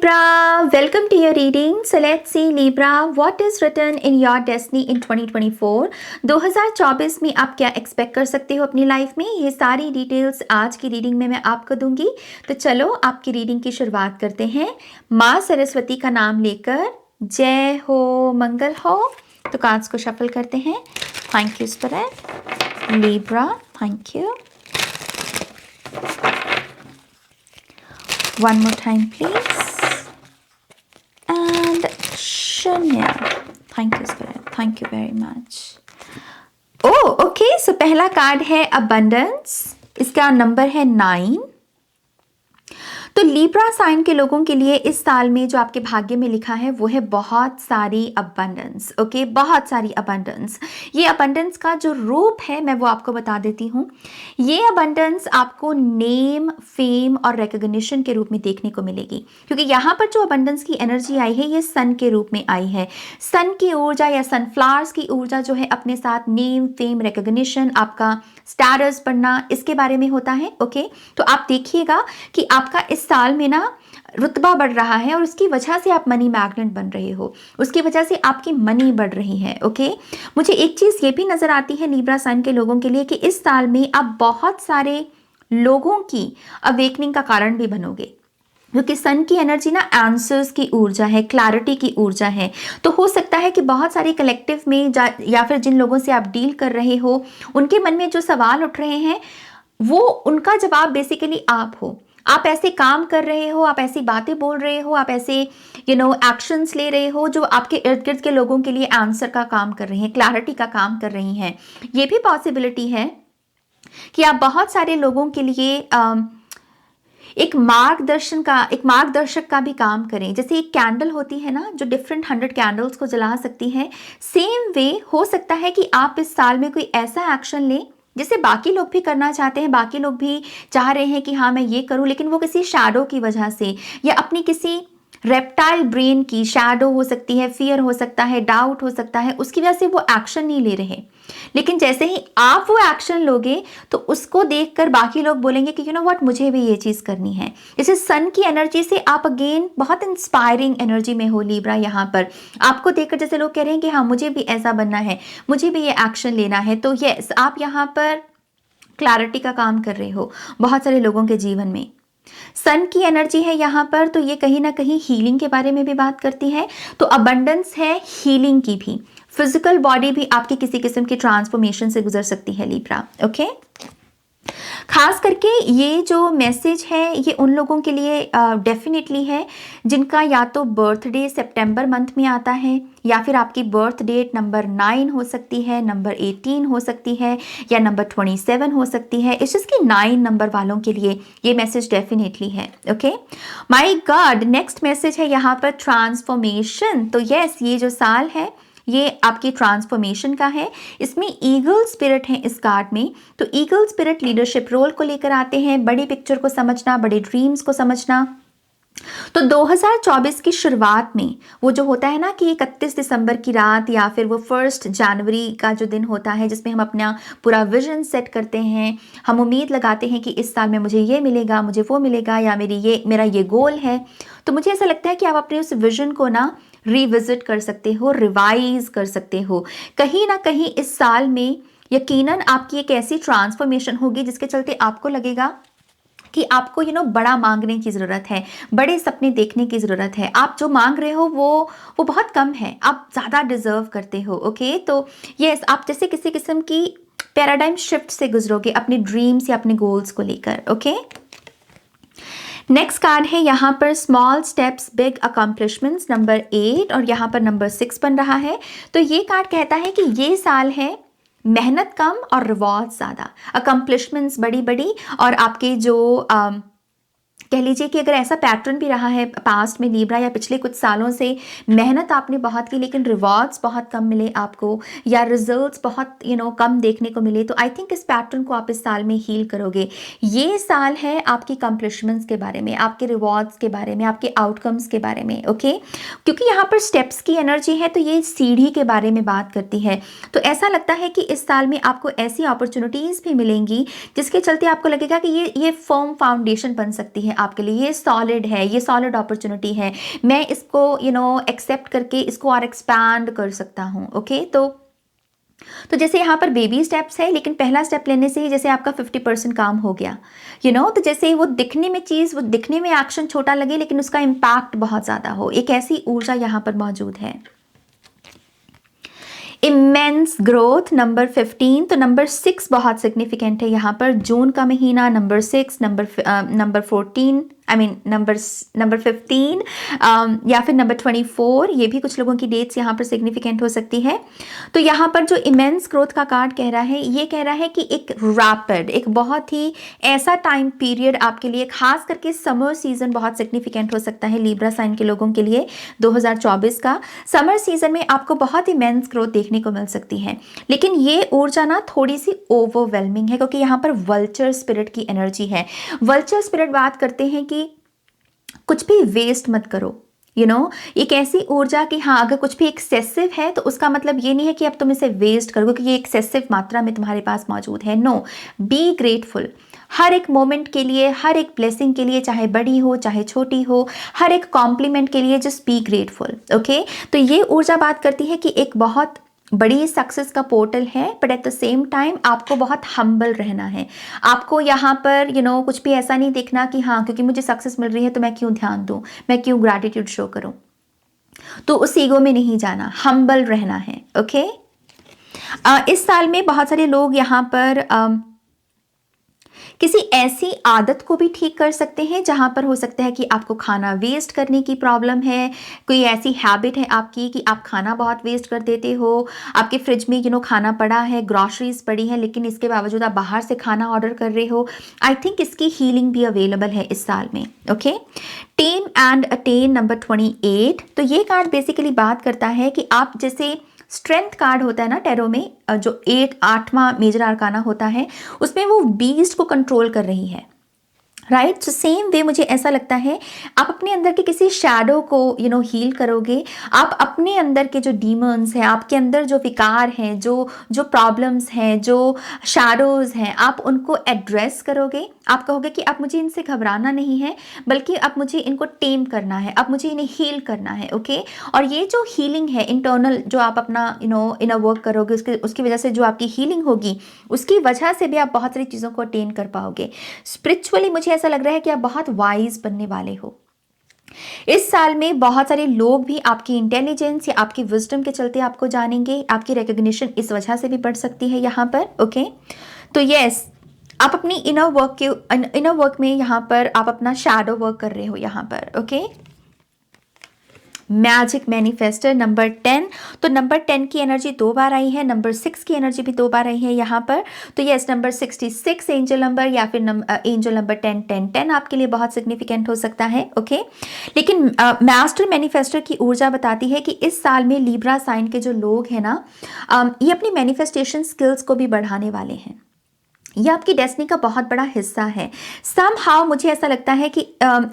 Libra, welcome to your reading. So let's see Libra, what is written in your destiny in 2024. 2024 में आप क्या expect कर सकते हो अपनी लाइफ में, ये सारी डिटेल्स आज की रीडिंग में मैं आपको दूंगी। तो चलो आपकी रीडिंग की शुरुआत करते हैं माँ सरस्वती का नाम लेकर। जय हो मंगल हो। तो कार्ड्स को शफल करते हैं। Thank you spirit. Libra, thank you. One more time please. And Shanya. Thank you Spirit. Thank you very much. Oh, okay. So पहला कार्ड है Abundance. इसका नंबर है 9. तो लिब्रा साइन के लोगों के लिए इस साल में जो आपके भाग्य में लिखा है वो है बहुत सारी अबंडेंस। ओके, बहुत सारी अबंडेंस। ये अबंडेंस का जो रूप है मैं वो आपको बता देती हूँ। ये अबंडेंस आपको नेम, फेम और रिकॉग्निशन के रूप में देखने को मिलेगी, क्योंकि यहाँ पर जो अबंडेंस की एनर्जी आई है ये सन के रूप में आई है। सन की ऊर्जा या सनफ्लावर्स की ऊर्जा जो है अपने साथ नेम, फेम, रिकॉग्निशन, आपका स्टेटस बढ़ना, इसके बारे में होता है। ओके, तो आप देखिएगा कि आपका इस साल में ना रुतबा बढ़ रहा है और उसकी वजह से आप मनी मैग्नेट बन रहे हो, उसकी वजह से आपकी मनी बढ़ रही है। ओके, मुझे एक चीज ये भी नजर आती है लिब्रा साइन के लोगों के लिए कि इस साल में आप बहुत सारे लोगों की अवेकनिंग का कारण भी बनोगे, क्योंकि सन की एनर्जी ना आंसर्स की ऊर्जा है, क्लैरिटी की ऊर्जा है। तो हो सकता है कि बहुत सारे कलेक्टिव में या फिर जिन लोगों से आप डील कर रहे हो उनके मन में जो सवाल उठ रहे हैं वो उनका जवाब बेसिकली आप हो। आप ऐसे काम कर रहे हो, आप ऐसी बातें बोल रहे हो, आप ऐसे एक्शंस ले रहे हो जो आपके इर्द गिर्द के लोगों के लिए आंसर का काम कर रहे हैं, क्लैरिटी का काम कर रही हैं। ये भी पॉसिबिलिटी है कि आप बहुत सारे लोगों के लिए एक मार्गदर्शक का भी काम करें। जैसे एक कैंडल होती है ना जो डिफरेंट 100 कैंडल्स को जला सकती है, सेम वे हो सकता है कि आप इस साल में कोई ऐसा एक्शन लें जिसे बाकी लोग भी करना चाहते हैं, बाकी लोग भी चाह रहे हैं कि हाँ मैं ये करूं, लेकिन वो किसी शैडो की वजह से या अपनी किसी रेप्टाइल ब्रेन की शैडो हो सकती है, फियर हो सकता है, डाउट हो सकता है, उसकी वजह से वो एक्शन नहीं ले रहे। लेकिन जैसे ही आप वो एक्शन लोगे तो उसको देखकर बाकी लोग बोलेंगे कि व्हाट, मुझे भी ये चीज करनी है। जैसे सन की एनर्जी से आप अगेन बहुत इंस्पायरिंग एनर्जी में हो लिब्रा। यहाँ पर आपको देखकर जैसे लोग कह रहे हैं कि हाँ मुझे भी ऐसा बनना है, मुझे भी ये एक्शन लेना है। तो यस, आप यहाँ पर क्लैरिटी का काम कर रहे हो बहुत सारे लोगों के जीवन में। सन की एनर्जी है यहाँ पर, तो ये कहीं ना कहीं हीलिंग के बारे में भी बात करती है। तो अबंडेंस है हीलिंग की भी, फिजिकल बॉडी भी आपकी किसी किस्म की ट्रांसफॉर्मेशन से गुजर सकती है लिब्रा। ओके, खास करके ये जो मैसेज है ये उन लोगों के लिए डेफिनेटली है जिनका या तो बर्थडे सितंबर मंथ में आता है, या फिर आपकी बर्थ डेट नंबर 9 हो सकती है, नंबर 18 हो सकती है, या नंबर 27 हो सकती है। इस चीज़ की 9 नंबर वालों के लिए ये मैसेज डेफिनेटली है। Okay, my God, next message है यहाँ पर ट्रांसफॉर्मेशन। तो यस, ये जो साल है ये आपकी ट्रांसफॉर्मेशन का है। इसमें ईगल स्पिरिट है इस कार्ड में। तो ईगल स्पिरिट लीडरशिप रोल को लेकर आते हैं, बड़ी पिक्चर को समझना, बड़े ड्रीम्स को समझना। तो 2024 की शुरुआत में वो जो होता है ना कि 31 दिसंबर की रात या फिर वो 1 जनवरी का जो दिन होता है जिसमें हम अपना पूरा विजन सेट करते हैं, हम उम्मीद लगाते हैं कि इस साल में मुझे ये मिलेगा, मुझे वो मिलेगा, या मेरा ये गोल है। तो मुझे ऐसा लगता है कि आप अपने उस विजन को ना रिविजिट कर सकते हो, रिवाइज कर सकते हो। कहीं ना कहीं इस साल में यकीनन आपकी एक ऐसी ट्रांसफॉर्मेशन होगी जिसके चलते आपको लगेगा कि आपको बड़ा मांगने की ज़रूरत है, बड़े सपने देखने की ज़रूरत है। आप जो मांग रहे हो वो बहुत कम है, आप ज़्यादा डिजर्व करते हो। ओके, तो यस, आप जैसे किसी किस्म की पैराडाइम शिफ्ट से गुजरोगे अपने ड्रीम्स या अपने गोल्स को लेकर। ओके, नेक्स्ट कार्ड है यहाँ पर small steps big accomplishments, number 8, और यहाँ पर नंबर 6 बन रहा है। तो ये कार्ड कहता है कि ये साल है मेहनत कम और रिवॉर्ड ज़्यादा, अकम्पलिशमेंट्स बड़ी बड़ी, और आपके जो कह लीजिए कि अगर ऐसा पैटर्न भी रहा है पास्ट में लिब्रा या पिछले कुछ सालों से, मेहनत आपने बहुत की लेकिन रिवॉर्ड्स बहुत कम मिले आपको, या रिजल्ट्स बहुत कम देखने को मिले, तो आई थिंक इस पैटर्न को आप इस साल में हील करोगे। ये साल है आपकी अकम्पलिशमेंट्स के बारे में, आपके रिवॉर्ड्स के बारे में, आपके आउटकम्स के बारे में। ओके, क्योंकि यहाँ पर स्टेप्स की एनर्जी है तो ये सीढ़ी के बारे में बात करती है। तो ऐसा लगता है कि इस साल में आपको ऐसी अपॉर्चुनिटीज़ भी मिलेंगी जिसके चलते आपको लगेगा कि ये फर्म फाउंडेशन बन सकती है आपके लिए, ये सॉलिड है, ये सॉलिड अपॉर्चुनिटी है, मैं इसको एक्सेप्ट करके इसको और एक्सपैंड कर सकता हूँ। ओके, तो जैसे यहाँ पर बेबी स्टेप्स है, लेकिन पहला स्टेप लेने से ही जैसे आपका 50% काम हो गया। तो जैसे वो दिखने में चीज़, वो दिखने में एक्शन छोटा लगे, लेकिन उसका इम्पैक्ट बहुत ज़्यादा हो, एक ऐसी ऊर्जा यहाँ पर मौजूद है। इमेंस ग्रोथ नंबर 15, तो नंबर 6 बहुत सिग्निफिकेंट है यहाँ पर, जून का महीना, number 6, number 14, I mean number 15, या फिर नंबर 24, ये भी कुछ लोगों की डेट्स यहाँ पर सिग्निफिकेंट हो सकती है। तो यहाँ पर जो इमेंस ग्रोथ का कार्ड कह रहा है, ये कह रहा है कि एक रैपिड, एक बहुत ही ऐसा टाइम पीरियड आपके लिए, खास करके समर सीजन बहुत सिग्निफिकेंट हो सकता है लिब्रा साइन के लोगों के लिए। 2024 का समर सीजन में आपको बहुत इमेंस ग्रोथ देखने को मिल सकती है, लेकिन ये ऊर्जा ना थोड़ी सी ओवरवेलमिंग है, क्योंकि यहाँ पर वल्चर स्पिरिट की एनर्जी है। वल्चर स्पिरिट बात करते हैं कि कुछ भी वेस्ट मत करो, एक ऐसी ऊर्जा कि हाँ, अगर कुछ भी एक्सेसिव है तो उसका मतलब ये नहीं है कि अब तुम इसे वेस्ट करोगे, क्योंकि ये एक्सेसिव मात्रा में तुम्हारे पास मौजूद है। नो, बी ग्रेटफुल हर एक मोमेंट के लिए, हर एक ब्लेसिंग के लिए, चाहे बड़ी हो चाहे छोटी हो, हर एक कॉम्प्लीमेंट के लिए जस्ट बी ग्रेटफुल। ओके, तो ये ऊर्जा बात करती है कि एक बहुत बड़ी सक्सेस का पोर्टल है, but at the same time आपको बहुत हम्बल रहना है। आपको यहाँ पर कुछ भी ऐसा नहीं देखना कि हाँ, क्योंकि मुझे सक्सेस मिल रही है तो मैं क्यों ध्यान दूँ, मैं क्यों ग्रैटिट्यूड शो करूँ, तो उस ईगो में नहीं जाना, हम्बल रहना है। ओके, इस साल में बहुत सारे लोग यहाँ पर किसी ऐसी आदत को भी ठीक कर सकते हैं जहां पर हो सकता है कि आपको खाना वेस्ट करने की प्रॉब्लम है, कोई ऐसी हैबिट है आपकी कि आप खाना बहुत वेस्ट कर देते हो, आपके फ्रिज में खाना पड़ा है, ग्रॉसरीज पड़ी है, लेकिन इसके बावजूद आप बाहर से खाना ऑर्डर कर रहे हो। आई थिंक इसकी हीलिंग भी अवेलेबल है इस साल में। Okay, time and attain number 28, तो ये कार्ड बेसिकली बात करता है कि आप जैसे स्ट्रेंथ कार्ड होता है ना टैरो में, जो 8वां मेजर आर्काना होता है, उसमें वो बीस्ट को कंट्रोल कर रही है, राइट। सो सेम वे मुझे ऐसा लगता है आप अपने अंदर के किसी शैडो को हील करोगे, आप अपने अंदर के जो डीमंस हैं, आपके अंदर जो विकार हैं, जो प्रॉब्लम्स हैं, जो शैडोज हैं, आप उनको एड्रेस करोगे। आप कहोगे कि अब मुझे इनसे घबराना नहीं है, बल्कि अब मुझे इनको टेम करना है, अब मुझे इन्हें हील करना है। ओके, और ये जो हीलिंग है इंटरनल, जो आप अपना इनर वर्क करोगे, उसकी वजह से जो आपकी हीलिंग होगी, उसकी वजह से भी आप बहुत सारी चीज़ों को अटेन कर पाओगे। स्पिरिचुअली मुझे ऐसा लग रहा है कि आप बहुत वाइज बनने वाले हो। इस साल में बहुत सारे लोग भी आपकी इंटेलिजेंस या आपकी विजडम के चलते आपको जानेंगे, आपकी रिकॉग्निशन इस वजह से भी बढ़ सकती है यहाँ पर। ओके, तो यस, आप अपनी इनर वर्क में यहाँ पर आप अपना शैडो वर्क कर रहे हो यहाँ पर। ओके, मैजिक मैनिफेस्टर नंबर 10, तो नंबर 10 की एनर्जी 2 बार आई है, नंबर 6 की एनर्जी भी 2 बार आई है यहाँ पर। तो यस, नंबर 66 एंजल नंबर या फिर एंजल नंबर 10 10 10 आपके लिए बहुत सिग्निफिकेंट हो सकता है। ओके, लेकिन मास्टर मैनिफेस्टर की ऊर्जा बताती है कि इस साल में लिब्रा साइन के जो लोग हैं ना, ये अपनी मैनिफेस्टेशन स्किल्स को भी बढ़ाने वाले हैं। ये आपकी डेस्टिनी का बहुत बड़ा हिस्सा है। समहाउ मुझे ऐसा लगता है कि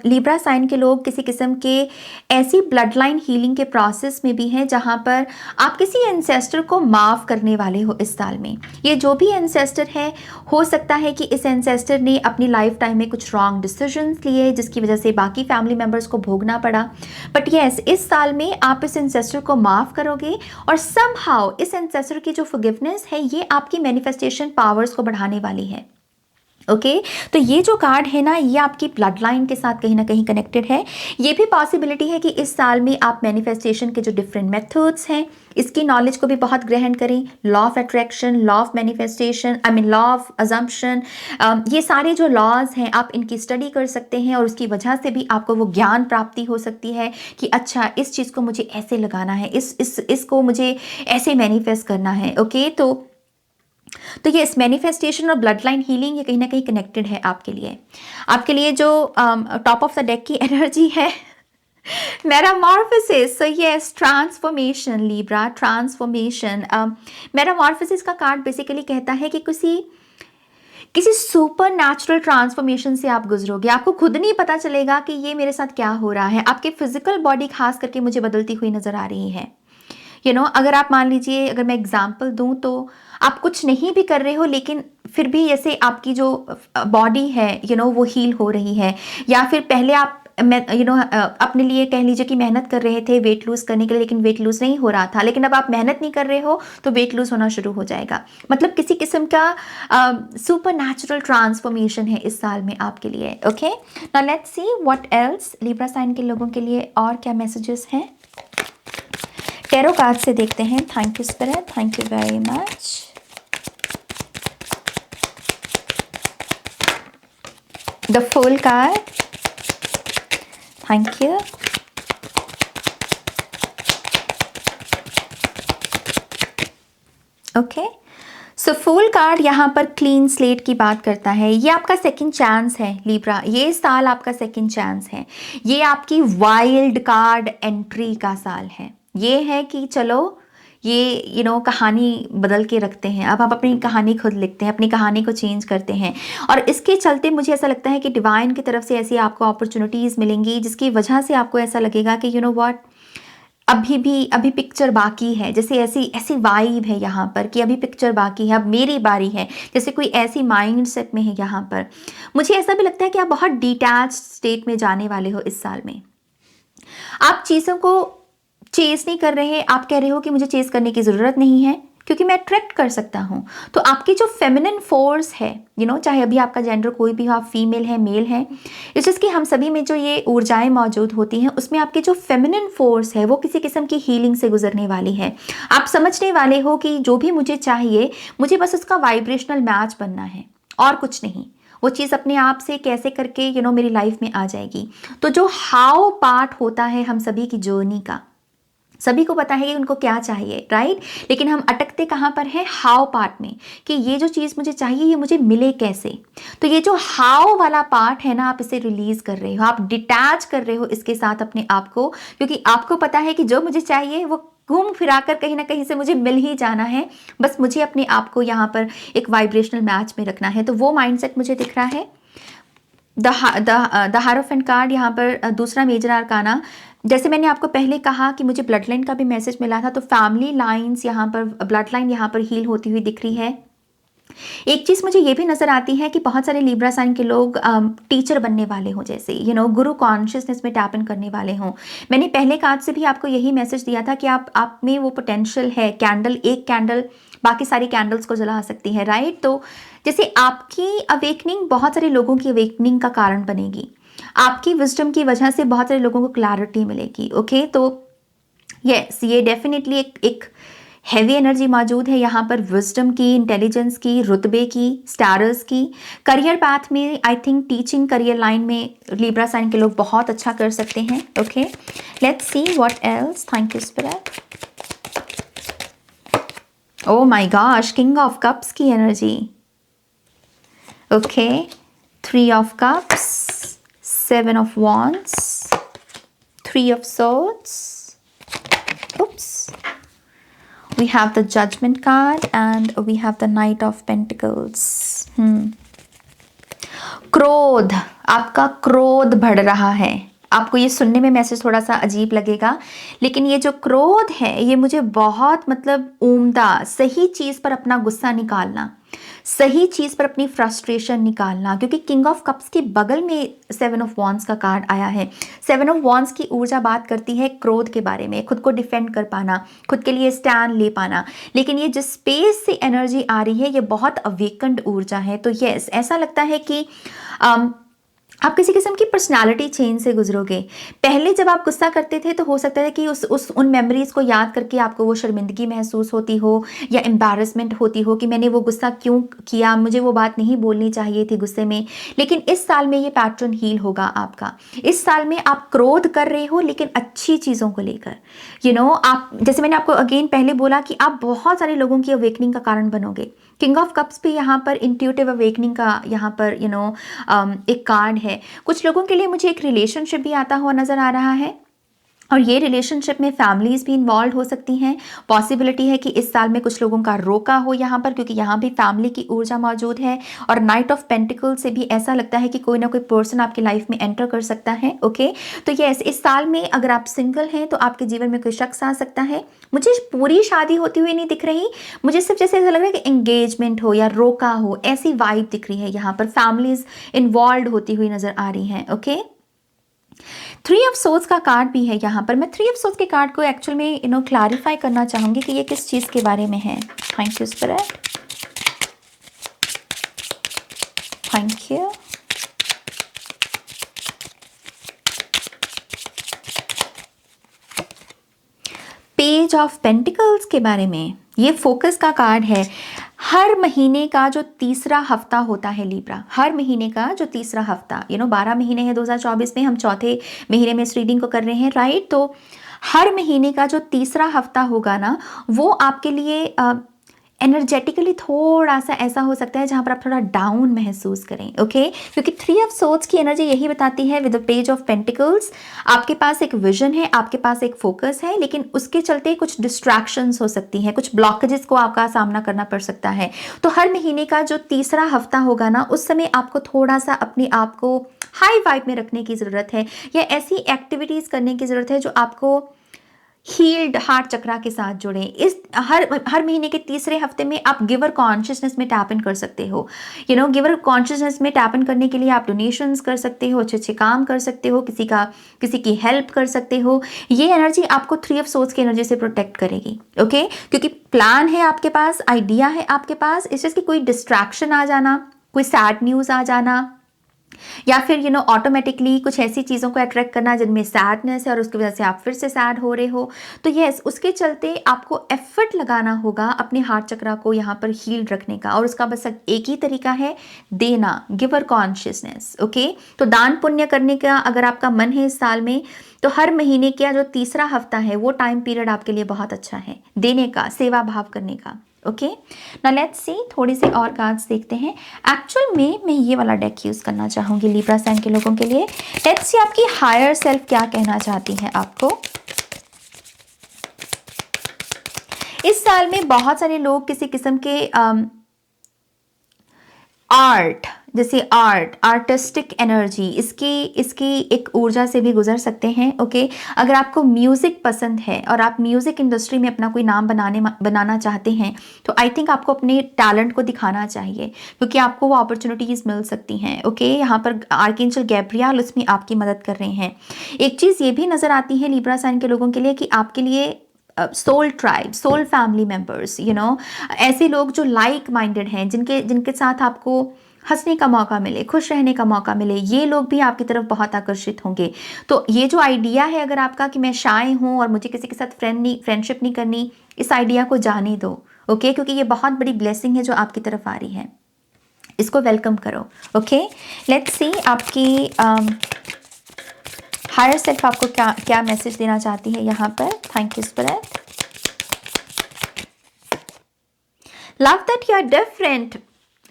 लिब्रा साइन के लोग किसी किस्म के ऐसी ब्लड लाइन हीलिंग के प्रोसेस में भी हैं जहाँ पर आप किसी एंसेस्टर को माफ़ करने वाले हो इस साल में। ये जो भी एंसेस्टर है, हो सकता है कि इस एंसेस्टर ने अपनी लाइफ टाइम में कुछ रॉन्ग डिसीजंस लिए जिसकी वजह से बाकी फैमिली मेम्बर्स को भोगना पड़ा, बट येस, इस साल में आप इस एंसेस्टर को माफ़ करोगे और समहाउ इस एंसेस्टर की जो फॉरगिवनेस है, ये आपकी मैनिफेस्टेशन पावर्स को बढ़ाने वाली है। ओके, तो ये जो कार्ड है ना, ये आपकी ब्लड लाइन के साथ कहीं ना कहीं कनेक्टेड है। ये भी पॉसिबिलिटी है कि इस साल में आप मैनिफेस्टेशन के जो डिफरेंट मेथड्स हैं, इसकी नॉलेज को भी बहुत ग्रहण करें। Law of attraction, law of manifestation, I mean law of assumption, ये सारे जो लॉज हैं आप इनकी स्टडी कर सकते हैं और उसकी वजह से भी आपको वो ज्ञान प्राप्ति हो सकती है कि अच्छा, इस चीज़ को मुझे ऐसे लगाना है, इसको मुझे ऐसे मैनिफेस्ट करना है। ओके, तो ये इस मैनिफेस्टेशन और ब्लड लाइन हीलिंग ये कहीं ना कहीं कनेक्टेड है आपके लिए जो टॉप ऑफ द डेक की एनर्जी है Metamorphosis. So yes, transformation Libra, transformation. Metamorphosis का कार्ड बेसिकली कहता है कि किसी सुपर नेचुरल ट्रांसफॉर्मेशन से आप गुजरोगे। आपको खुद नहीं पता चलेगा कि ये मेरे साथ क्या हो रहा है। आपकी फिजिकल बॉडी खास करके मुझे बदलती हुई नजर आ रही है। अगर आप मान लीजिए, अगर मैं एग्जाम्पल दूं तो आप कुछ नहीं भी कर रहे हो, लेकिन फिर भी जैसे आपकी जो बॉडी है वो हील हो रही है, या फिर पहले आप अपने लिए कह लीजिए कि मेहनत कर रहे थे वेट लूज करने के लिए, लेकिन वेट लूज नहीं हो रहा था, लेकिन अब आप मेहनत नहीं कर रहे हो तो वेट लूज होना शुरू हो जाएगा। मतलब किसी किस्म का सुपर नेचुरल ट्रांसफॉर्मेशन है इस साल में आपके लिए। Okay, now let's see what else Libra sign के लोगों के लिए और क्या मैसेजेस हैं। टैरो कार्ड से देखते हैं। Thank you spirit, thank you very much. The fool card, thank you. Okay, so fool card यहाँ पर क्लीन स्लेट की बात करता है। ये आपका सेकंड चांस है लिब्रा, ये साल आपका सेकंड चांस है। ये आपकी वाइल्ड कार्ड एंट्री का साल है। ये है कि चलो ये कहानी बदल के रखते हैं, अब आप अपनी कहानी खुद लिखते हैं, अपनी कहानी को चेंज करते हैं। और इसके चलते मुझे ऐसा लगता है कि डिवाइन की तरफ से ऐसी आपको अपॉर्चुनिटीज़ मिलेंगी जिसकी वजह से आपको ऐसा लगेगा कि व्हाट, अभी पिक्चर बाकी है। जैसे ऐसी ऐसी वाइब है यहाँ पर कि अभी पिक्चर बाकी है, अब मेरी बारी है, जैसे कोई ऐसी माइंड सेट में है यहाँ पर। मुझे ऐसा भी लगता है कि आप बहुत डिटैच स्टेट में जाने वाले हो इस साल में। आप चीज़ों को चेस नहीं कर रहे, आप कह रहे हो कि मुझे चेस करने की ज़रूरत नहीं है क्योंकि मैं अट्रैक्ट कर सकता हूँ। तो आपकी जो फेमिनिन फोर्स है, चाहे अभी आपका जेंडर कोई भी हो, आप फीमेल है मेल है, इस चीज़ की हम सभी में जो ये ऊर्जाएं मौजूद होती हैं, उसमें आपकी जो फेमिनिन फोर्स है वो किसी किस्म की हीलिंग से गुजरने वाली है। आप समझने वाले हो कि जो भी मुझे चाहिए, मुझे बस उसका वाइब्रेशनल मैच बनना है और कुछ नहीं। वो चीज़ अपने आप से कैसे करके मेरी लाइफ में आ जाएगी। तो जो हाउ पार्ट होता है हम सभी की जर्नी का, सभी को पता है कि उनको क्या चाहिए, राइट? लेकिन हम अटकते कहाँ पर हैं? हाउ पार्ट में, कि ये जो चीज़ मुझे चाहिए ये मुझे मिले कैसे। तो ये जो हाउ वाला पार्ट है ना, आप इसे रिलीज कर रहे हो, आप डिटैच कर रहे हो इसके साथ अपने आप को, क्योंकि आपको पता है कि जो मुझे चाहिए वो घूम फिरा कर कहीं ना कहीं से मुझे मिल ही जाना है। बस मुझे अपने आप को यहाँ पर एक वाइब्रेशनल मैच में रखना है। तो वो माइंडसेट मुझे दिख रहा है। द हारोफेंट कार्ड यहाँ पर दूसरा मेजर आर्काना। जैसे मैंने आपको पहले कहा कि मुझे ब्लड लाइन का भी मैसेज मिला था, तो फैमिली लाइंस यहाँ पर, ब्लड लाइन यहाँ पर हील होती हुई दिख रही है। एक चीज़ मुझे ये भी नज़र आती है कि बहुत सारे लिब्रा साइन के लोग टीचर बनने वाले हों, जैसे गुरु कॉन्शियसनेस में टैप इन करने वाले हों। मैंने पहले कार्ड से भी आपको यही मैसेज दिया था कि आप में वो पोटेंशियल है। एक कैंडल बाकी सारी कैंडल्स को जला सकती है, राइट? तो जैसे आपकी अवेकनिंग बहुत सारे लोगों की अवेकनिंग का कारण बनेगी। आपकी विजडम की वजह से बहुत सारे लोगों को क्लैरिटी मिलेगी। ओके, तो यस, ये डेफिनेटली एक हैवी एनर्जी मौजूद है यहाँ पर, विजडम की, इंटेलिजेंस की, रुतबे की, स्टारस की। करियर पाथ में I think teaching career line में लिब्रा साइन के लोग बहुत अच्छा कर सकते हैं। Okay, let's see what else. Thank you spirit. Oh my gosh, king of cups की energy. Okay, 3 of cups, 7 of wands, 3 of swords. Oops. We have the judgment card and we have the knight of pentacles. क्रोध, आपका क्रोध बढ़ रहा है। आपको ये सुनने में मैसेज थोड़ा सा अजीब लगेगा, लेकिन ये जो क्रोध है ये मुझे बहुत उम्दा, सही चीज़ पर अपना गुस्सा निकालना, सही चीज़ पर अपनी फ्रस्ट्रेशन निकालना, क्योंकि किंग ऑफ कप्स के बगल में 7 ऑफ वॉन्ड्स का कार्ड आया है। 7 ऑफ वॉन्ड्स की ऊर्जा बात करती है क्रोध के बारे में, खुद को डिफेंड कर पाना, खुद के लिए स्टैंड ले पाना। लेकिन ये जिस स्पेस से एनर्जी आ रही है ये बहुत अवेकन्ड ऊर्जा है। तो यस, ऐसा लगता है कि आप किसी किस्म की पर्सनालिटी चेंज से गुजरोगे। पहले जब आप गुस्सा करते थे तो हो सकता है कि उन मेमोरीज को याद करके आपको वो शर्मिंदगी महसूस होती हो या एम्बैरसमेंट होती हो कि मैंने वो गुस्सा क्यों किया, मुझे वो बात नहीं बोलनी चाहिए थी गुस्से में। लेकिन इस साल में ये पैटर्न हील होगा आपका। इस साल में आप क्रोध कर रहे हो लेकिन अच्छी चीज़ों को लेकर। आप, जैसे मैंने आपको अगेन पहले बोला कि आप बहुत सारे लोगों की अवेकनिंग का कारण बनोगे। किंग ऑफ कप्स भी यहाँ पर इंट्यूटिव अवेकनिंग का यहाँ पर एक कार्ड है। कुछ लोगों के लिए मुझे एक रिलेशनशिप भी आता हुआ नज़र आ रहा है, और ये रिलेशनशिप में फैमिलीज भी इन्वॉल्व हो सकती हैं। पॉसिबिलिटी है कि इस साल में कुछ लोगों का रोका हो यहाँ पर, क्योंकि यहाँ भी फैमिली की ऊर्जा मौजूद है। और नाइट ऑफ पेंटिकल से भी ऐसा लगता है कि कोई ना कोई पर्सन आपकी लाइफ में एंटर कर सकता है। ओके, तो यस, इस साल में अगर आप सिंगल हैं तो आपके जीवन में कोई शख्स आ सकता है। मुझे पूरी शादी होती हुई नहीं दिख रही, मुझे सिर्फ जैसे ऐसा लग रहा है कि एंगेजमेंट हो या रोका हो, ऐसी वाइब दिख रही है यहाँ पर। फैमिलीज इन्वॉल्व होती हुई नजर आ रही हैं। ओके, थ्री ऑफ सोर्ड्स का कार्ड भी है यहाँ पर। मैं थ्री ऑफ सोर्ड्स के कार्ड को एक्चुअल में क्लैरिफाई करना चाहूंगी कि ये किस चीज के बारे में है। Thank you spirit, thank you. Page of pentacles के बारे में, ये फोकस का कार्ड है। हर महीने का जो तीसरा हफ्ता होता है लिब्रा, हर महीने का जो तीसरा हफ्ता, 12 महीने हैं 2024 में, हम चौथे महीने में इस रीडिंग को कर रहे हैं, राइट। तो हर महीने का जो तीसरा हफ्ता होगा ना, वो आपके लिए एनर्जेटिकली थोड़ा सा ऐसा हो सकता है जहां पर आप थोड़ा डाउन महसूस करें। ओके, क्योंकि थ्री ऑफ सोर्ड्स की एनर्जी यही बताती है with the page of pentacles, आपके पास एक विजन है, आपके पास एक फोकस है, लेकिन उसके चलते कुछ डिस्ट्रैक्शंस हो सकती हैं, कुछ ब्लॉकेजेस को आपका सामना करना पड़ सकता है। तो हर महीने का जो तीसरा हफ्ता होगा ना, उस समय आपको थोड़ा सा अपने आप को हाई वाइब में रखने की ज़रूरत है, या ऐसी एक्टिविटीज़ करने की ज़रूरत है जो आपको हील्ड हार्ट चक्रा के साथ जुड़े। इस हर महीने के तीसरे हफ्ते में आप गिवर कॉन्शियसनेस में टैप इन कर सकते हो। गिवर कॉन्शियसनेस में टैप इन करने के लिए आप डोनेशंस कर सकते हो, अच्छे अच्छे काम कर सकते हो, किसी की हेल्प कर सकते हो। ये एनर्जी आपको थ्री ऑफ सोर्ड्स की एनर्जी से प्रोटेक्ट करेगी। ओके, क्योंकि प्लान है आपके पास, आइडिया है आपके पास, इस चीज़ की कोई डिस्ट्रैक्शन आ जाना, कोई सैड न्यूज़ आ जाना, या फिर ऑटोमेटिकली कुछ ऐसी चीज़ों को अट्रैक्ट करना जिनमें सैडनेस है और उसकी वजह से आप फिर से सैड हो रहे हो। तो यस, उसके चलते आपको एफर्ट लगाना होगा अपने हार्ट चक्रा को यहाँ पर हील रखने का, और उसका बस एक ही तरीका है, देना, गिवर कॉन्शियसनेस। ओके, तो दान पुण्य करने का अगर आपका मन है इस साल में, तो हर महीने का जो तीसरा हफ्ता है वो टाइम पीरियड आपके लिए बहुत अच्छा है देने का, सेवा भाव करने का। ओके, ना लेट्स सी, थोड़ी सी और कार्ड्स देखते हैं। एक्चुअल में मैं ये वाला डेक यूज करना चाहूंगी लिब्रा साइन के लोगों के लिए। लेट्स सी आपकी हायर सेल्फ क्या कहना चाहती है आपको। इस साल में बहुत सारे लोग किसी किस्म के आर्ट, जैसे आर्टिस्टिक एनर्जी, इसकी एक ऊर्जा से भी गुजर सकते हैं। ओके, अगर आपको म्यूज़िक पसंद है और आप म्यूज़िक इंडस्ट्री में अपना कोई नाम बनाना चाहते हैं, तो आई थिंक आपको अपने टैलेंट को दिखाना चाहिए, क्योंकि आपको वो अपॉर्चुनिटीज़ मिल सकती हैं। ओके, यहाँ पर आर्कएंजल गैब्रियल उसमें आपकी मदद कर रहे हैं। एक चीज़ ये भी नज़र आती है लिब्रा साइन के लोगों के लिए कि आपके लिए soul tribe, soul family members, ऐसे लोग जो लाइक माइंडेड हैं, जिनके साथ आपको हंसने का मौका मिले, खुश रहने का मौका मिले, ये लोग भी आपकी तरफ बहुत आकर्षित होंगे। तो ये जो आइडिया है अगर आपका कि मैं शाय हूँ और मुझे किसी के साथ फ्रेंडशिप नहीं करनी, इस आइडिया को जाने दो। ओके, क्योंकि ये बहुत बड़ी ब्लेसिंग है जो आपकी तरफ आ रही है, इसको वेलकम करो। ओके, लेट्स सी आपकी हायर सेल्फ आपको क्या मैसेज देना चाहती है यहाँ पर। Thank you spirit, love that you are different.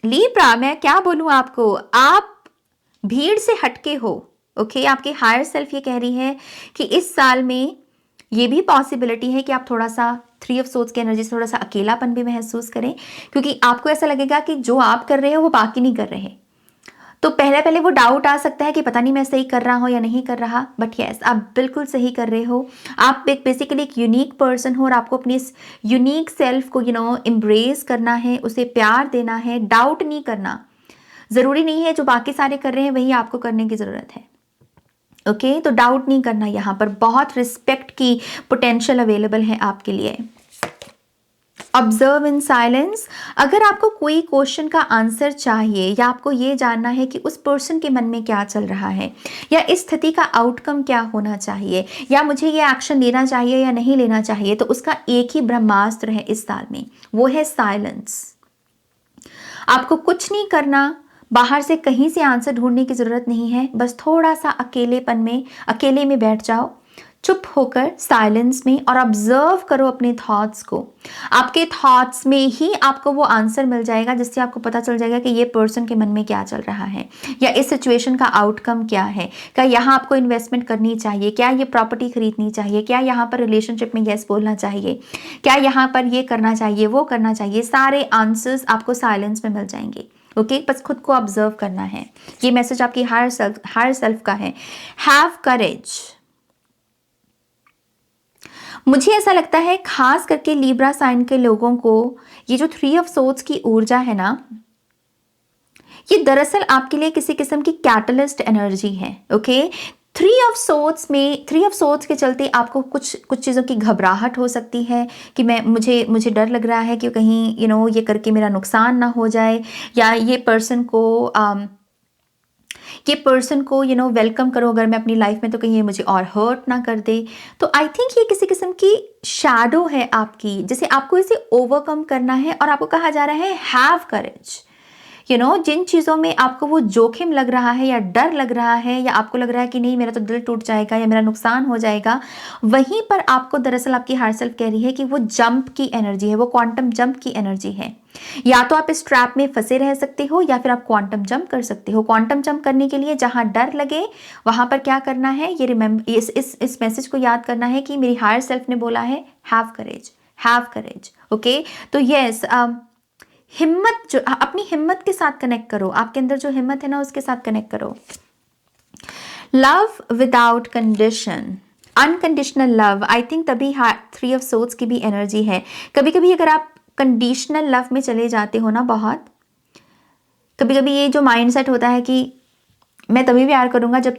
Libra, मैं क्या बोलूँ आपको, आप भीड़ से हटके हो। ओके, आपकी हायर सेल्फ ये कह रही है कि इस साल में ये भी पॉसिबिलिटी है कि आप थोड़ा सा थ्री ऑफ सोर्ड्स की एनर्जी से थोड़ा सा अकेलापन भी महसूस करें, क्योंकि आपको ऐसा लगेगा कि जो आप कर रहे हो वो बाकी नहीं कर रहे। तो पहले वो डाउट आ सकता है कि पता नहीं मैं सही कर रहा हूँ या नहीं कर रहा, बट यस, आप बिल्कुल सही कर रहे हो। आप बेसिकली एक यूनिक पर्सन हो और आपको अपनी इस यूनिक सेल्फ को एम्ब्रेस करना है, उसे प्यार देना है, डाउट नहीं करना। ज़रूरी नहीं है जो बाकी सारे कर रहे हैं वही आपको करने की ज़रूरत है। ओके, तो डाउट नहीं करना, यहाँ पर बहुत रिस्पेक्ट की पोटेंशियल अवेलेबल है आपके लिए। ऑब्जर्व इन साइलेंस, अगर आपको कोई क्वेश्चन का आंसर चाहिए या आपको ये जानना है कि उस पर्सन के मन में क्या चल रहा है, या इस स्थिति का आउटकम क्या होना चाहिए, या मुझे ये एक्शन लेना चाहिए या नहीं लेना चाहिए, तो उसका एक ही ब्रह्मास्त्र है इस साल में, वो है साइलेंस। आपको कुछ नहीं करना, बाहर से कहीं से आंसर ढूंढने की ज़रूरत नहीं है, बस थोड़ा सा अकेले में बैठ जाओ, चुप होकर साइलेंस में और ऑब्जर्व करो अपने थॉट्स को। आपके थॉट्स में ही आपको वो आंसर मिल जाएगा जिससे आपको पता चल जाएगा कि ये पर्सन के मन में क्या चल रहा है या इस सिचुएशन का आउटकम क्या है। क्या यहाँ आपको इन्वेस्टमेंट करनी चाहिए, क्या ये प्रॉपर्टी खरीदनी चाहिए, क्या यहाँ पर रिलेशनशिप में यस बोलना चाहिए, क्या यहाँ पर ये करना चाहिए, वो करना चाहिए। सारे आंसर्स आपको साइलेंस में मिल जाएंगे। ओके बस खुद को ऑब्जर्व करना है। ये मैसेज आपकी हायर सेल्फ का है। Have courage. मुझे ऐसा लगता है खास करके लिब्रा साइन के लोगों को ये जो 3 ऑफ सोर्ड्स की ऊर्जा है ना, ये दरअसल आपके लिए किसी किस्म की कैटलिस्ट एनर्जी है। ओके 3 ऑफ सोर्ड्स के चलते आपको कुछ चीज़ों की घबराहट हो सकती है कि मुझे डर लग रहा है कि कहीं ये करके मेरा नुकसान ना हो जाए, या ये पर्सन को वेलकम करो अगर मैं अपनी लाइफ में, तो कहीं ये मुझे और हर्ट ना कर दे। तो आई थिंक ये किसी किस्म की शैडो है आपकी, जैसे आपको इसे ओवरकम करना है और आपको कहा जा रहा है हैव करेज। जिन चीज़ों में आपको वो जोखिम लग रहा है या डर लग रहा है या आपको लग रहा है कि नहीं मेरा तो दिल टूट जाएगा या मेरा नुकसान हो जाएगा, वहीं पर आपको दरअसल आपकी हायर सेल्फ कह रही है कि वो जंप की एनर्जी है, वो क्वांटम जंप की एनर्जी है। या तो आप इस ट्रैप में फंसे रह सकते हो या फिर आप क्वांटम जंप कर सकते हो। क्वांटम जंप करने के लिए जहां डर लगे वहां पर क्या करना है, ये रिमेंबर, इस मैसेज को याद करना है कि मेरी हायर सेल्फ ने बोला है have courage, have courage. Okay तो यस, हिम्मत, जो अपनी हिम्मत के साथ कनेक्ट करो, आपके अंदर जो हिम्मत है ना उसके साथ कनेक्ट करो। Love without condition, unconditional love, I think तभी 3 ऑफ सोर्ड्स की भी एनर्जी है। कभी कभी अगर आप कंडीशनल लव में चले जाते हो ना, बहुत कभी कभी ये जो माइंडसेट होता है कि मैं तभी प्यार करूंगा जब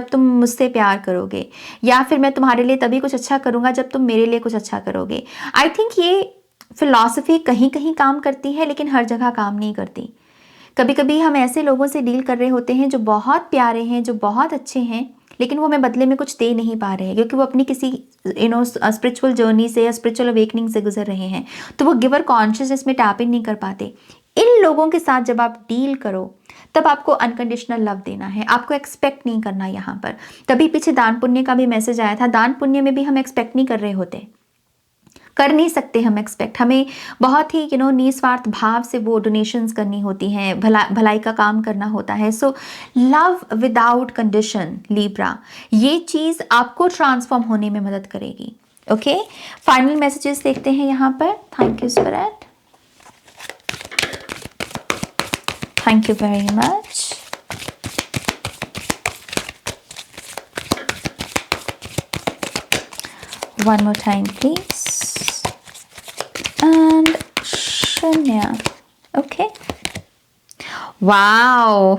तुम मुझसे प्यार करोगे, या फिर मैं तुम्हारे लिए तभी कुछ अच्छा करूंगा जब तुम मेरे लिए कुछ अच्छा करोगे। आई थिंक ये फिलॉसफी कहीं कहीं काम करती है लेकिन हर जगह काम नहीं करती। कभी कभी हम ऐसे लोगों से डील कर रहे होते हैं जो बहुत प्यारे हैं, जो बहुत अच्छे हैं, लेकिन वो हमें बदले में कुछ दे नहीं पा रहे हैं क्योंकि वो अपनी किसी स्पिरिचुअल जर्नी से या स्पिरिचुअल अवेकनिंग से गुजर रहे हैं, तो वो गिवर कॉन्शियसनेस में टैप इन नहीं कर पाते। इन लोगों के साथ जब आप डील करो तब आपको अनकंडीशनल लव देना है, आपको एक्सपेक्ट नहीं करना यहाँ पर। तभी पीछे दान पुण्य का भी मैसेज आया था। दान पुण्य में भी हम एक्सपेक्ट नहीं कर रहे होते, कर नहीं सकते हम एक्सपेक्ट। हमें बहुत ही निस्वार्थ भाव से वो डोनेशंस करनी होती हैं, भलाई का काम करना होता है। So love without condition Libra, ये चीज़ आपको ट्रांसफॉर्म होने में मदद करेगी। ओके फाइनल मैसेजेस देखते हैं यहाँ पर। Thank you spirit, thank you very much. One more time please. And शून्य। ओके वाओ,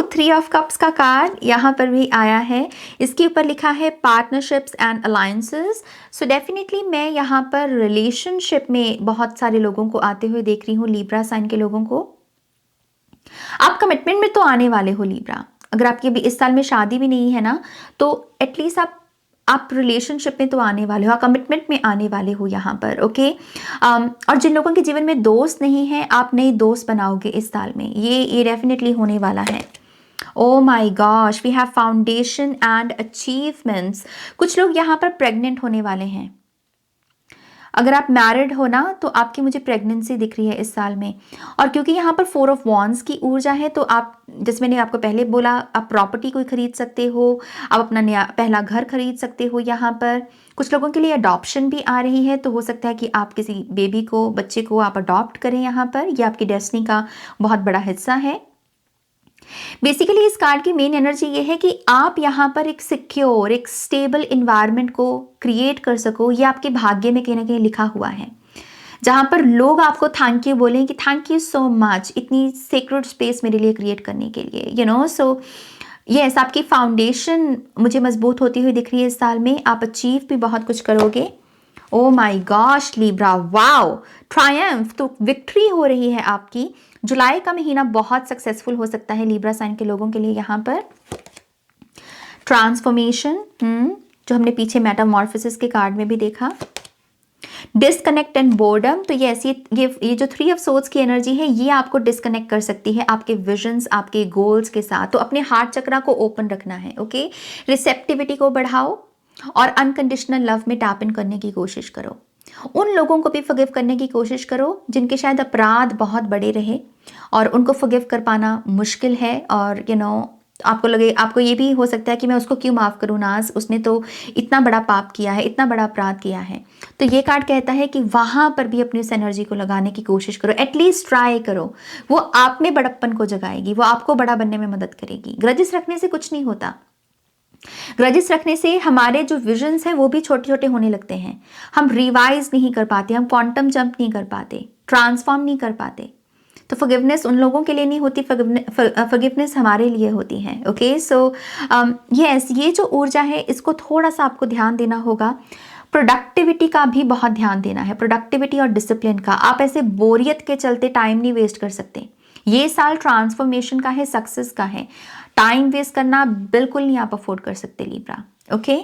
3 ऑफ कप्स का कार्ड यहाँ पर भी आया है। इसके ऊपर लिखा है partnerships and alliances. So definitely मैं यहाँ पर रिलेशनशिप में बहुत सारे लोगों को आते हुए देख रही हूँ, लिब्रा साइन के लोगों को। आप कमिटमेंट में तो आने वाले हो लिब्रा। अगर आपकी अभी इस साल में शादी भी नहीं है ना, तो एटलीस्ट आप रिलेशनशिप में तो आने वाले हो, कमिटमेंट में आने वाले हो यहाँ पर। ओके और जिन लोगों के जीवन में दोस्त नहीं है, आप नए दोस्त बनाओगे इस साल में, ये डेफिनेटली होने वाला है। Oh my gosh, we have foundation and achievements. कुछ लोग यहाँ पर प्रेग्नेंट होने वाले हैं। अगर आप मैरिड हो ना, तो आपकी मुझे प्रेगनेंसी दिख रही है इस साल में। और क्योंकि यहाँ पर 4 ऑफ वॉन्ड्स की ऊर्जा है, तो आप, जैसे मैंने आपको पहले बोला, आप प्रॉपर्टी कोई खरीद सकते हो, आप अपना नया पहला घर खरीद सकते हो। यहाँ पर कुछ लोगों के लिए अडॉप्शन भी आ रही है, तो हो सकता है कि आप किसी बच्चे को आप अडॉप्ट करें यहाँ पर। यह आपकी डेस्टिनी का बहुत बड़ा हिस्सा है। बेसिकली इस कार्ड की मेन एनर्जी ये है कि आप यहाँ पर एक सिक्योर, एक स्टेबल इन्वायरमेंट को क्रिएट कर सको। ये आपके भाग्य में कहीं ना कहीं लिखा हुआ है, जहाँ पर लोग आपको थैंक यू बोलें कि थैंक यू सो मच, इतनी सेक्रेड स्पेस मेरे लिए क्रिएट करने के लिए। सो यस, आपकी फाउंडेशन मुझे मजबूत होती हुई दिख रही है इस साल में। आप अचीव भी बहुत कुछ करोगे। ओ my gosh Libra, wow, Triumph, तो विक्ट्री हो रही है आपकी। जुलाई का महीना बहुत सक्सेसफुल हो सकता है लिब्रा साइन के लोगों के लिए। यहाँ पर ट्रांसफॉर्मेशन, जो हमने पीछे मेटामॉर्फोसिस के कार्ड में भी देखा। डिस्कनेक्ट एंड बोर्डम, तो ये जो 3 ऑफ सोर्ड्स की एनर्जी है, ये आपको डिस्कनेक्ट कर सकती है आपके विजन्स, आपके गोल्स के साथ। तो अपने हार्ट चक्रा को ओपन रखना है। ओके रिसेप्टिविटी को बढ़ाओ, और अनकंडीशनल लव में टैप इन करने की कोशिश करो। उन लोगों को भी फॉरगिव करने की कोशिश करो जिनके शायद अपराध बहुत बड़े रहे और उनको फॉरगिव कर पाना मुश्किल है। और आपको लगे, आपको ये भी हो सकता है कि मैं उसको क्यों माफ़ करूँ नाज, उसने तो इतना बड़ा पाप किया है, इतना बड़ा अपराध किया है। तो ये कार्ड कहता है कि वहाँ पर भी अपनी उस एनर्जी को लगाने की कोशिश करो, एटलीस्ट ट्राई करो। वो आप में बड़प्पन को जगाएगी, वो आपको बड़ा बनने में मदद करेगी। ग्रजेस रखने से कुछ नहीं होता। ग्रजेस रखने से हमारे जो विजन्स हैं वो भी छोटे छोटे होने लगते हैं। हम रिवाइज नहीं कर पाते, हम क्वांटम जंप नहीं कर पाते, ट्रांसफॉर्म नहीं कर पाते। तो फॉरगिवनेस उन लोगों के लिए नहीं होती, फॉरगिवनेस हमारे लिए होती है। ओके, सो यस, ये जो ऊर्जा है इसको थोड़ा सा आपको ध्यान देना होगा। प्रोडक्टिविटी का भी बहुत ध्यान देना है, प्रोडक्टिविटी और डिसिप्लिन का। आप ऐसे बोरियत के चलते टाइम नहीं वेस्ट कर सकते। ये साल ट्रांसफॉर्मेशन का है, सक्सेस का है। टाइम वेस्ट करना बिल्कुल नहीं आप अफोर्ड कर सकते लिब्रा। ओके,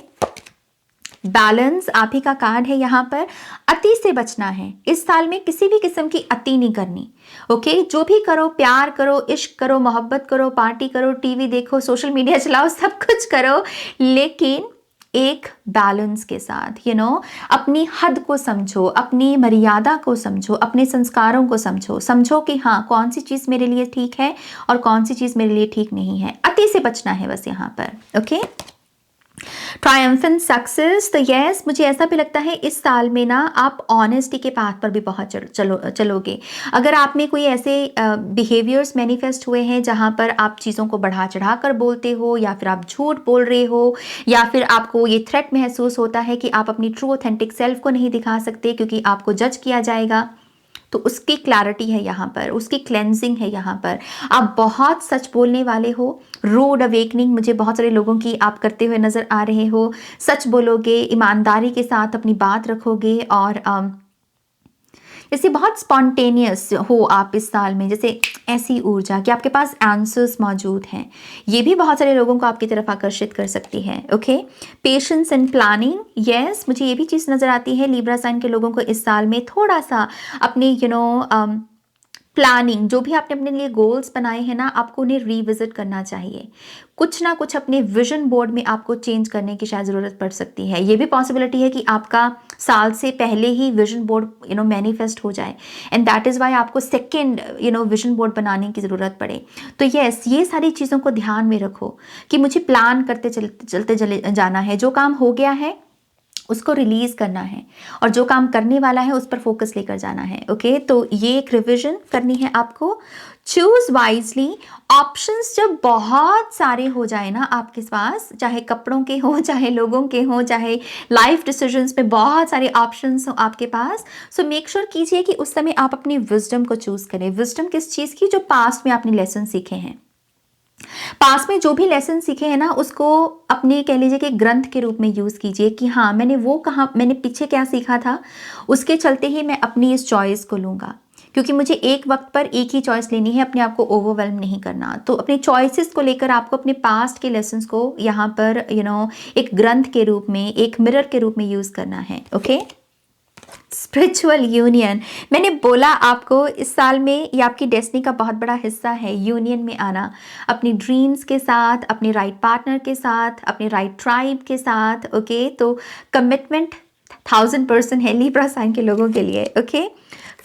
बैलेंस आप ही का कार्ड है यहाँ पर। अति से बचना है इस साल में, किसी भी किस्म की अति नहीं करनी। ओके, जो भी करो, प्यार करो, इश्क करो, मोहब्बत करो, पार्टी करो, टीवी देखो, सोशल मीडिया चलाओ, सब कुछ करो, लेकिन एक बैलेंस के साथ। अपनी हद को समझो, अपनी मर्यादा को समझो, अपने संस्कारों को समझो। समझो कि हाँ, कौन सी चीज़ मेरे लिए ठीक है और कौन सी चीज़ मेरे लिए ठीक नहीं है। अति से बचना है बस यहाँ पर। Okay, triumphant success. तो यस, मुझे ऐसा भी लगता है इस साल में ना आप ऑनेस्टी के पाथ पर भी बहुत चलोगे। अगर आप में कोई ऐसे बिहेवियर्स मैनिफेस्ट हुए हैं जहाँ पर आप चीज़ों को बढ़ा चढ़ा कर बोलते हो, या फिर आप झूठ बोल रहे हो, या फिर आपको ये थ्रेट महसूस होता है कि आप अपनी ट्रू ऑथेंटिक सेल्फ को नहीं दिखा सकते क्योंकि आपको जज किया जाएगा, तो उसकी क्लैरिटी है यहाँ पर, उसकी क्लेंजिंग है यहाँ पर। आप बहुत सच बोलने वाले हो। रूड अवेकनिंग मुझे बहुत सारे लोगों की आप करते हुए नजर आ रहे हो। सच बोलोगे, ईमानदारी के साथ अपनी बात रखोगे, और जैसे बहुत स्पॉन्टेनियस हो आप इस साल में, जैसे ऐसी ऊर्जा कि आपके पास आंसर्स मौजूद हैं। ये भी बहुत सारे लोगों को आपकी तरफ आकर्षित कर सकती है। Okay, patience and planning. Yes, मुझे ये भी चीज़ नज़र आती है लिब्रा साइन के लोगों को इस साल में थोड़ा सा अपने प्लानिंग, जो भी आपने अपने लिए गोल्स बनाए हैं ना, आपको उन्हें रिविजिट करना चाहिए। कुछ ना कुछ अपने विजन बोर्ड में आपको चेंज करने की शायद ज़रूरत पड़ सकती है। ये भी पॉसिबिलिटी है कि आपका साल से पहले ही विजन बोर्ड मैनिफेस्ट हो जाए, एंड दैट इज़ वाई आपको सेकेंड विजन बोर्ड बनाने की ज़रूरत पड़े। तो यस, ये सारी चीज़ों को ध्यान में रखो कि मुझे प्लान करते चलते चले जाना है। जो काम हो गया है उसको रिलीज करना है, और जो काम करने वाला है उस पर फोकस लेकर जाना है। ओके, तो ये एक रिविजन करनी है आपको। Choose wisely. ऑप्शंस जब बहुत सारे हो जाए ना आपके पास, चाहे कपड़ों के हो, चाहे लोगों के हो, चाहे लाइफ डिसीजंस में बहुत सारे ऑप्शंस हो आपके पास, सो मेक श्योर कीजिए कि उस समय आप अपनी विजडम को चूज करें। विजडम किस चीज़ की? जो पास्ट में आपने लेसन सीखे हैं। पास में जो भी लेसन सीखे हैं ना, उसको अपने कह लीजिए कि ग्रंथ के रूप में यूज़ कीजिए कि हाँ, मैंने पीछे क्या सीखा था, उसके चलते ही मैं अपनी इस चॉइस को लूँगा। क्योंकि मुझे एक वक्त पर एक ही चॉइस लेनी है, अपने आप को ओवरवेल्म नहीं करना। तो अपने चॉइसेस को लेकर आपको अपने पास्ट के लेसन्स को यहाँ पर एक ग्रंथ के रूप में, एक मिरर के रूप में यूज़ करना है। Okay, spiritual union. मैंने बोला आपको इस साल में ये आपकी डेस्टिनी का बहुत बड़ा हिस्सा है, यूनियन में आना अपनी ड्रीम्स के साथ, अपने राइट पार्टनर के साथ, अपने राइट ट्राइब के साथ। ओके, तो कमिटमेंट 1000% है लिब्रा साइन के लोगों के लिए। ओके,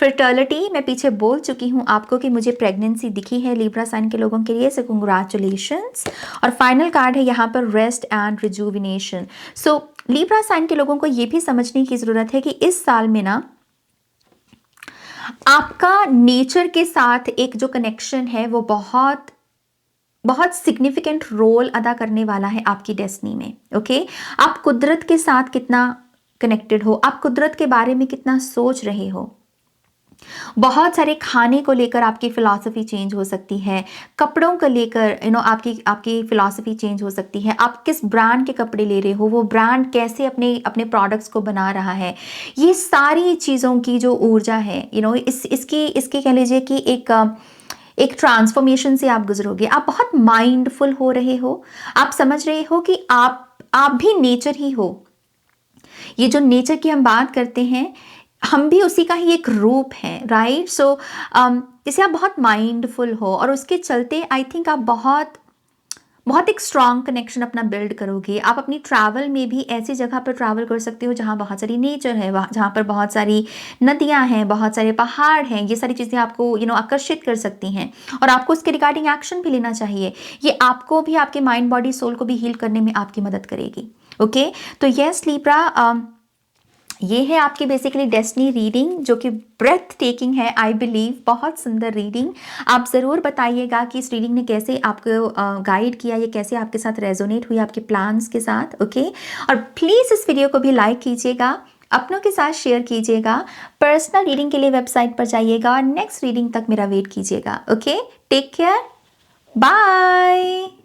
फर्टिलिटी, मैं पीछे बोल चुकी हूँ आपको कि मुझे प्रेगनेंसी दिखी है लिब्रा साइन के लोगों के लिए, सो कंग्रेचुलेशंस। और फाइनल कार्ड है यहाँ पर rest and rejuvenation. So Libra sign के लोगों को ये भी समझने की ज़रूरत है कि इस साल में ना आपका नेचर के साथ एक जो कनेक्शन है वो बहुत बहुत सिग्निफिकेंट रोल अदा करने वाला है आपकी डेस्टिनी में। ओके, आप कुदरत के साथ कितना कनेक्टेड हो, आप कुदरत के बारे में कितना सोच रहे हो। बहुत सारे खाने को लेकर आपकी फ़िलॉसफ़ी चेंज हो सकती है, कपड़ों को लेकर आपकी फ़िलॉसफ़ी चेंज हो सकती है। आप किस ब्रांड के कपड़े ले रहे हो, वो ब्रांड कैसे अपने अपने प्रोडक्ट्स को बना रहा है, ये सारी चीज़ों की जो ऊर्जा है इसकी कह लीजिए कि एक ट्रांसफॉर्मेशन से आप गुजरोगे। आप बहुत माइंडफुल हो रहे हो, आप समझ रहे हो कि आप भी नेचर ही हो। ये जो नेचर की हम बात करते हैं, हम भी उसी का ही एक रूप है, राइट। सो जैसे आप बहुत माइंडफुल हो, और उसके चलते आई थिंक आप बहुत बहुत एक स्ट्रॉन्ग कनेक्शन अपना बिल्ड करोगे। आप अपनी ट्रैवल में भी ऐसी जगह पर ट्रैवल कर सकते हो जहाँ बहुत सारी नेचर है, जहाँ पर बहुत सारी नदियाँ हैं, बहुत सारे पहाड़ हैं। ये सारी चीज़ें आपको आकर्षित कर सकती हैं और आपको इसके रिगार्डिंग एक्शन भी लेना चाहिए। ये आपको भी, आपके माइंड बॉडी सोल को भी हील करने में आपकी मदद करेगी। ओके, तो यस लिब्रा, ये है आपकी बेसिकली डेस्टिनी रीडिंग, जो कि ब्रेथ टेकिंग है, आई बिलीव। बहुत सुंदर रीडिंग। आप ज़रूर बताइएगा कि इस रीडिंग ने कैसे आपको गाइड किया, ये कैसे आपके साथ रेजोनेट हुई, आपके प्लान्स के साथ। ओके, और प्लीज़ इस वीडियो को भी लाइक कीजिएगा, अपनों के साथ शेयर कीजिएगा। पर्सनल रीडिंग के लिए वेबसाइट पर जाइएगा और नेक्स्ट रीडिंग तक मेरा वेट कीजिएगा। Okay, take care, bye.